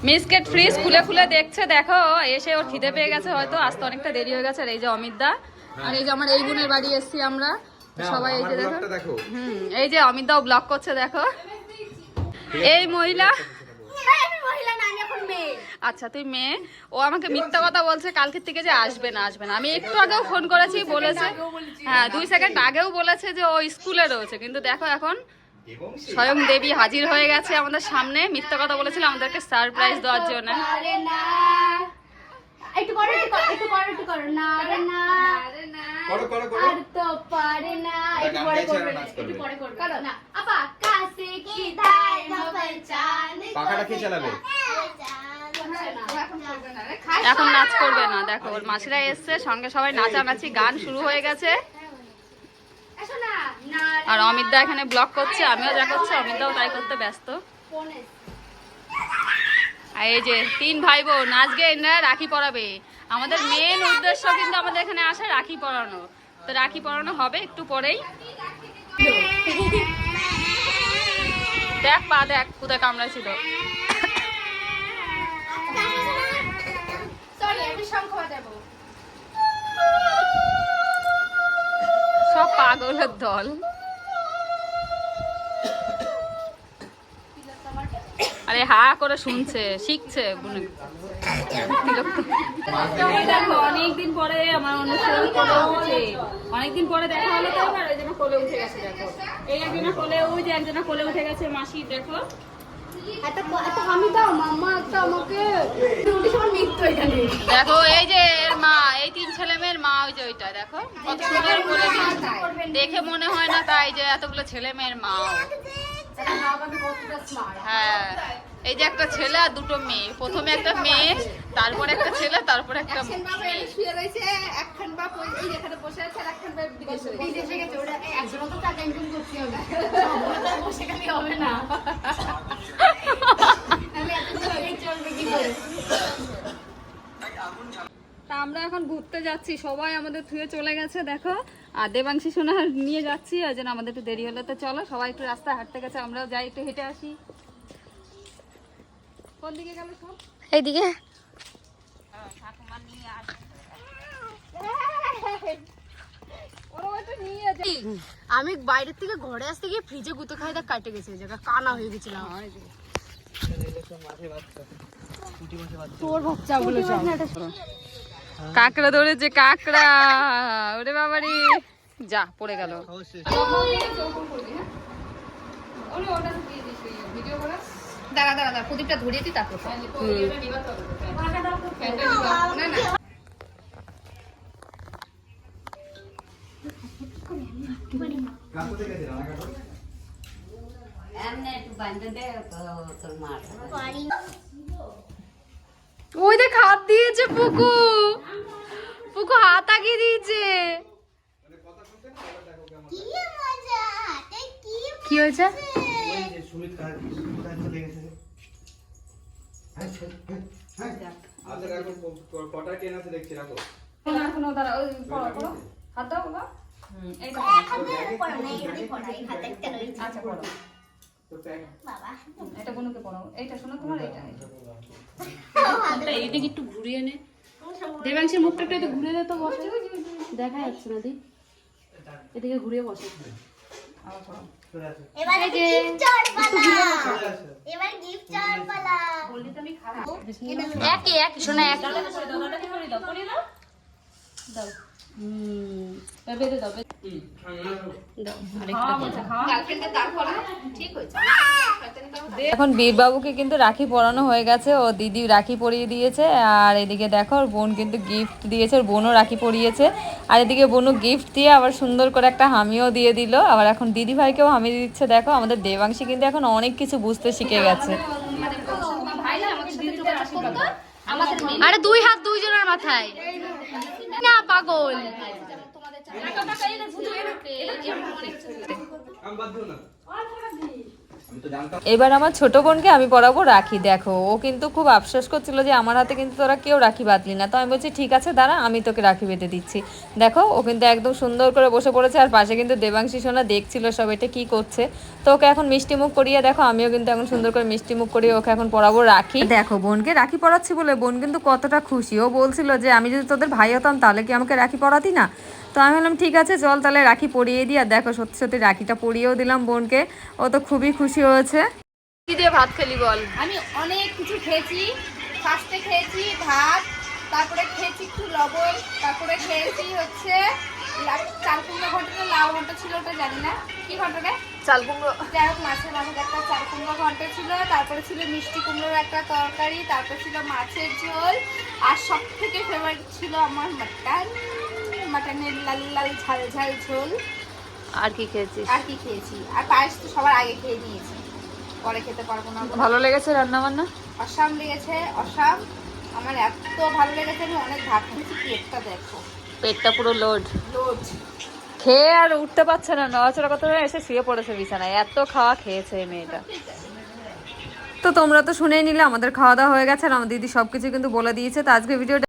মিসকেট fridge খুলে খুলে দেখছে, দেখো এসে ওর খিদে পেয়ে গেছে হয়তো, আসতে অনেকটা দেরি হয়ে গেছে। আর এই যে অমিত দা, আর এই যে আমার এই বোনের বাড়ি এসছি আমরা সবাই, এই যে দেখো এই যে অমিত দাও ব্লগ করছে দেখো। এই মহিলা, আচ্ছা তুই মেয়ে, ও আমাকে মিথ্যা কথা বলছে কালকের থেকে যে আসবে না আসবে না। আমি একটু আগেও ফোন করেছি, বলেছে হ্যাঁ 2 সেকেন্ড আগেও বলেছে যে ও স্কুলে রয়েছে, কিন্তু দেখো এখন স্বয়ং দেবী হাজির হয়ে গেছে আমাদের সামনে। মিথ্যা কথা বলেছিল আমাদেরকে সারপ্রাইজ দেওয়ার জন্য। এখন নাচ করবে না, দেখো ওর মাসিরা এসছে সঙ্গে, সবাই নাচানাচি গান শুরু হয়ে গেছে। আর অমিত দা এখানে ব্লগ করছে, আমিও যা করছি অমিত দাও তাই করতে ব্যস্ত। আর এই যে 3 ভাই বোন আজকে এরা রাখি পরাবে। আমাদের মেন উদ্দেশ্য কিন্তু আমাদের এখানে আসা রাখি পরানো, তো রাখি পরানো হবে একটু পরেই। দেখ পা দেখ কোথায় কামড়াইছিল। সব পাগলের দল। আরে হা করে শুনছে, শিখছে। দেখো অনেকদিন পরে আমার অনুষ্ঠান কোলে উঠেছে, অনেকদিন পরে দেখা হলো তো, আর ওই জন্য কোলে উঠে গেছে। দেখো এই একজনের কোলে, ওই যে একজনের কোলে উঠে গেছে মাসি। দেখো দেখো এই যে এর মা, এই 3 ছেলে মেয়ের মা, ওই যে ওইটা দেখো কত সুন্দর করে দেখে মনে হয় না, তাই যে এতগুলো ছেলে মেয়ের মা। হ্যাঁ এই যে একটা ছেলে আর 2টো মেয়ে, প্রথমে একটা মেয়ে, তারপরে একটা ছেলে, তারপরে একটা মেয়ে। তা আমরা এখন ঘুরতে যাচ্ছি, সবাই আমাদের থুয়ে চলে গেছে দেখো। আর দেবাংশী সোনা নিয়ে যাচ্ছি, ওই জন্য আমাদের একটু দেরি হলো। তো চলো সবাই একটু রাস্তায় হাঁটতে গেছে, আমরাও যাই একটু হেঁটে আসি। কোন দিকে গেল সব? এইদিকে। আমি বাইরের থেকে ঘরে আসতে গিয়ে ফ্রিজে গুঁতো খাই, দেখ কাটে গেছে, জায়গা কানা হয়ে গেছিলাম। তোর বাচ্চা বলে কাঁকড়া ধরেছে, কাঁকড়া, ওরে বাবারে, যা পড়ে গেল। দাঁড়া দাঁড়া দাঁড়া, প্রদীপটা ধরিয়ে দিই তারপর। ওই দেখ হাত দিয়েছে পুকু, পুকু হাত আগিয়ে দিয়েছে। কি হয়েছে? এইদিকে একটু ঘুরিয়ে নে, দেবাংশের মুখটা একটু ঘুরে দে তো, বসে দেখা যাচ্ছে না। দি এদিকে ঘুরিয়ে বসে। একই একই শোনা এক। এখন বীরবাবুকে কিন্তু রাখি পরানো হয়ে গেছে, ও দিদি রাখি পরিয়ে দিয়েছে। আর এদিকে দেখো ওর বোন কিন্তু গিফট দিয়েছে, ওর বোনও রাখি পরিয়েছে। আর এদিকে বোনও গিফট দিয়ে আবার সুন্দর করে একটা হামিও দিয়ে দিল। আবার এখন দিদি ভাইকেও হামি দিচ্ছে। দেখো আমাদের দেবাংশী কিন্তু এখন অনেক কিছু বুঝতে শিখে গেছে। আরে 2 হাত 2 জনের মাথায় না, পাগল। এবার আমার ছোট বোনকে আমি পরাবো রাখি। দেখো ও কিন্তু খুব আফসোস করছিল যে আমার হাতে কিন্তু তোরা কেউ রাখি বাঁধলি না। তো আমি বলছি ঠিক আছে দাঁড়া, আমি তোকে রাখি বেঁধে দিচ্ছি। দেখো ও কিন্তু একদম সুন্দর করে বসে পড়েছে, আর পাশে কিন্তু দেবাংশী সোনা দেখছিল সব এটা কি করছে। তো তো ওকে এখন মিষ্টি মুখ করিয়ে দেখো, আমিও কিন্তু এখন সুন্দর করে মিষ্টি মুখ করিয়ে ওকে এখন পরাবো রাখি। দেখো বোনকে রাখি পরাচ্ছি বলে বোন কিন্তু কতটা খুশি। ও বলছিল যে আমি যদি তোদের ভাই হতাম তাহলে কি আমাকে রাখি পরাতি না। তো আমি বললাম ঠিক আছে চল তাহলে রাখি পরিয়ে দিই। আর দেখো সত্যি সত্যি রাখিটা পরিয়েও দিলাম বোনকে, ও তো খুবই খুশি হয়েছে। কি দিয়ে ভাত খেলি বল? আমি অনেক কিছু খেয়েছি। ফার্স্টে খেয়েছি ভাত, তারপরে খেয়েছি একটু লবণ, তারপরে খেয়েছি হচ্ছে চাল কুমড়ো ঘন্ট, লাউ ঘন্ট ছিল ওটা জানি না কি ঘন্ট রে, চাল কুমড়ো। যাই হোক মাছের মাথায় একটা চাল কুমড়ো ঘন্ট ছিল, তারপরে ছিল মিষ্টি কুমড়োর একটা তরকারি, তারপর ছিল মাছের ঝোল, আর সব থেকে ফেভারিট ছিল আমার মাটনের লাল লাল ঝাল ঝাল ঝোল। আর কি খেয়েছিস? আর কি খেয়েছি, আর পায়েস তো সবার আগে খেয়ে নিয়েছি, পরে খেতে পারবো না। ভালো লেগেছে রান্না বান্না? অসাম লেগেছে, অসাম। আমার এত ভালো লেগেছে, আমি অনেক ভাত খেয়েছি। পেটটা দেখো, পেটটা পুরো লোড। লোড। খেয়ে আর উঠতে পারছে না, নড়াচড়া করতে পারে, এসে শুয়ে পড়েছে বিছানায়, এত খাওয়া খেয়েছে এই মেয়েটা। তো তোমরা তো শুনেই নিলে আমাদের খাওয়া দাওয়া হয়ে গেছে আর আমার দিদি সবকিছু কিন্তু বলে দিয়েছে। তো আজকে ভিডিওটা